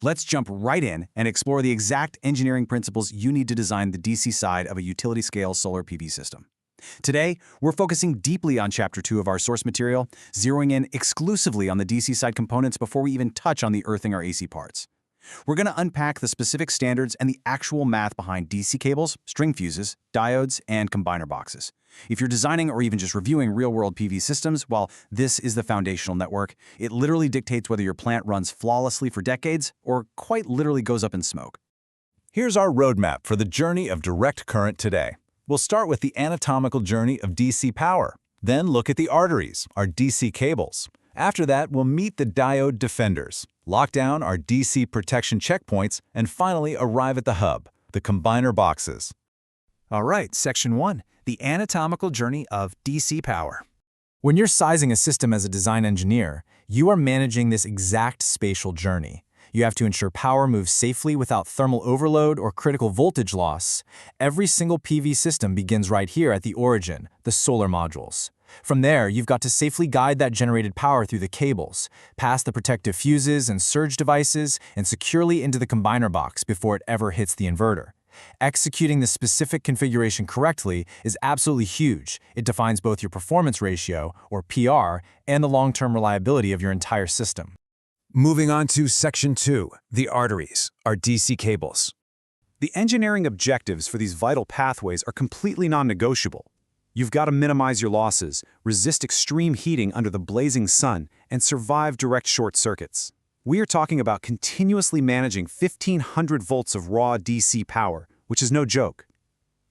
Let's jump right in and explore the exact engineering principles you need to design the DC side of a utility-scale solar PV system. Today, we're focusing deeply on Chapter 2 of our source material, zeroing in exclusively on the DC side components before we even touch on the earthing or AC parts. We're going to unpack the specific standards and the actual math behind DC cables, string fuses, diodes, and combiner boxes. If you're designing or even just reviewing real-world PV systems, well, this is the foundational network. It literally dictates whether your plant runs flawlessly for decades or quite literally goes up in smoke. Here's our roadmap for the journey of direct current today. We'll start with the anatomical journey of DC power, then look at the arteries, our DC cables. After that, we'll meet the diode defenders, lock down our DC protection checkpoints, and finally arrive at the hub, the combiner boxes. All right, Section 1, the anatomical journey of DC power. When you're sizing a system as a design engineer, you are managing this exact spatial journey. You have to ensure power moves safely without thermal overload or critical voltage loss. Every single PV system begins right here at the origin, the solar modules. From there, you've got to safely guide that generated power through the cables, past the protective fuses and surge devices, and securely into the combiner box before it ever hits the inverter. Executing the specific configuration correctly is absolutely huge. It defines both your performance ratio, or PR, and the long-term reliability of your entire system. Moving on to Section 2, the arteries, our DC cables. The engineering objectives for these vital pathways are completely non-negotiable. You've got to minimize your losses, resist extreme heating under the blazing sun, and survive direct short circuits. We are talking about continuously managing 1,500 volts of raw DC power, which is no joke.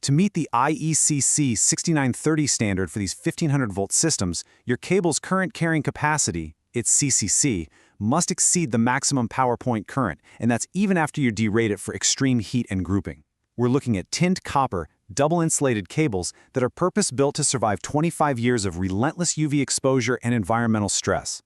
To meet the IECC 6930 standard for these 1,500-volt systems, your cable's current carrying capacity, its CCC, must exceed the maximum power point current, and that's even after you derate it for extreme heat and grouping. We're looking at tinned copper, double-insulated cables that are purpose-built to survive 25 years of relentless UV exposure and environmental stress.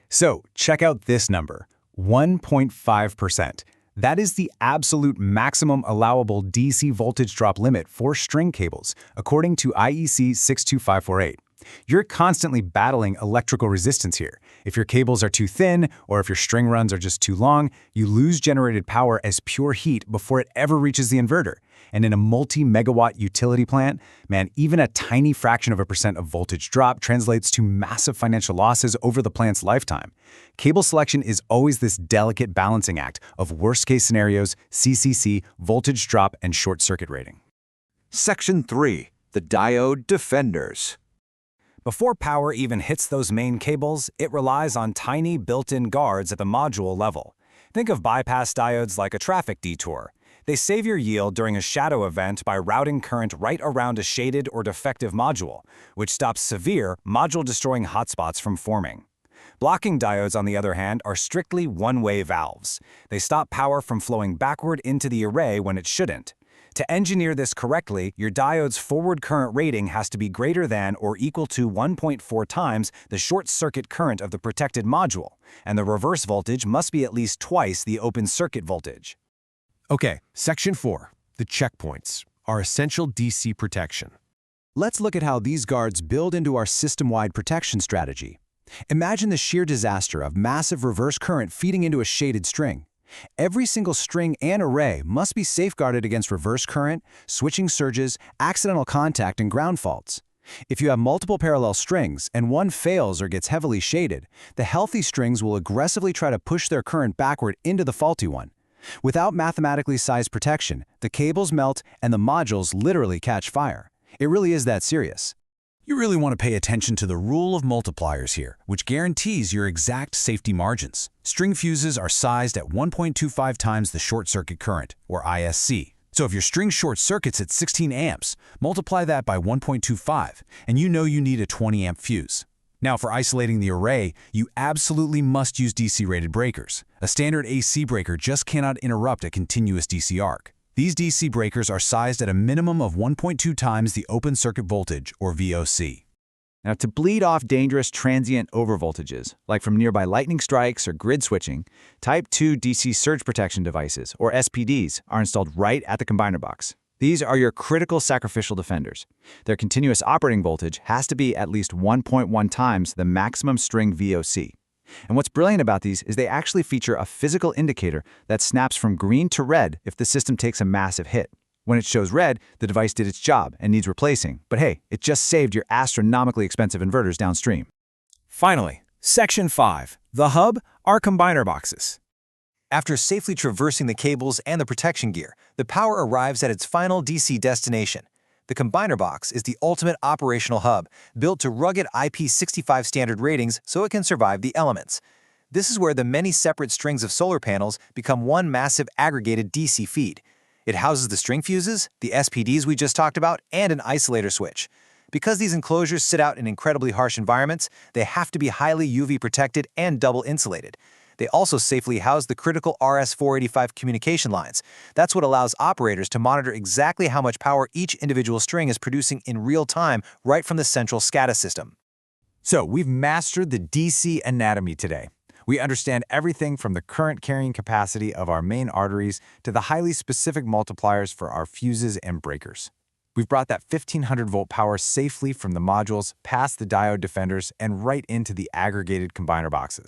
So, check out this number, 1.5%. That is the absolute maximum allowable DC voltage drop limit for string cables, according to IEC 62548. You're constantly battling electrical resistance here. If your cables are too thin, or if your string runs are just too long, you lose generated power as pure heat before it ever reaches the inverter. And in a multi-megawatt utility plant, man, even a tiny fraction of a percent of voltage drop translates to massive financial losses over the plant's lifetime. Cable selection is always this delicate balancing act of worst-case scenarios, CCC, voltage drop, and short-circuit rating. Section 3, the diode defenders. Before power even hits those main cables, it relies on tiny built-in guards at the module level. Think of bypass diodes like a traffic detour. They save your yield during a shadow event by routing current right around a shaded or defective module, which stops severe, module-destroying hotspots from forming. Blocking diodes, on the other hand, are strictly one-way valves. They stop power from flowing backward into the array when it shouldn't. To engineer this correctly, your diode's forward current rating has to be greater than or equal to 1.4 times the short-circuit current of the protected module, and the reverse voltage must be at least twice the open circuit voltage. Okay, Section 4, the checkpoints, our essential DC protection. Let's look at how these guards build into our system-wide protection strategy. Imagine the sheer disaster of massive reverse current feeding into a shaded string. Every single string and array must be safeguarded against reverse current, switching surges, accidental contact, and ground faults. If you have multiple parallel strings and one fails or gets heavily shaded, the healthy strings will aggressively try to push their current backward into the faulty one. Without mathematically sized protection, the cables melt and the modules literally catch fire. It really is that serious. You really want to pay attention to the rule of multipliers here, which guarantees your exact safety margins. String fuses are sized at 1.25 times the short-circuit current, or ISC. So if your string short circuits at 16 amps, multiply that by 1.25, and you know you need a 20-amp fuse. Now, for isolating the array, you absolutely must use DC-rated breakers. A standard AC breaker just cannot interrupt a continuous DC arc. These DC breakers are sized at a minimum of 1.2 times the open circuit voltage, or VOC. Now, to bleed off dangerous transient overvoltages, like from nearby lightning strikes or grid switching, Type 2 DC surge protection devices, or SPDs, are installed right at the combiner box. These are your critical sacrificial defenders. Their continuous operating voltage has to be at least 1.1 times the maximum string VOC. And what's brilliant about these is they actually feature a physical indicator that snaps from green to red if the system takes a massive hit. When it shows red, the device did its job and needs replacing. But hey, it just saved your astronomically expensive inverters downstream. Finally, Section 5. The hub are combiner boxes. After safely traversing the cables and the protection gear, the power arrives at its final DC destination. The combiner box is the ultimate operational hub, built to rugged IP65 standard ratings so it can survive the elements. This is where the many separate strings of solar panels become one massive aggregated DC feed. It houses the string fuses, the SPDs we just talked about, and an isolator switch. Because these enclosures sit out in incredibly harsh environments, they have to be highly UV protected and double insulated. They also safely house the critical RS-485 communication lines. That's what allows operators to monitor exactly how much power each individual string is producing in real time right from the central SCADA system. So we've mastered the DC anatomy today. We understand everything from the current carrying capacity of our main arteries to the highly specific multipliers for our fuses and breakers. We've brought that 1500-volt power safely from the modules past the diode defenders and right into the aggregated combiner boxes.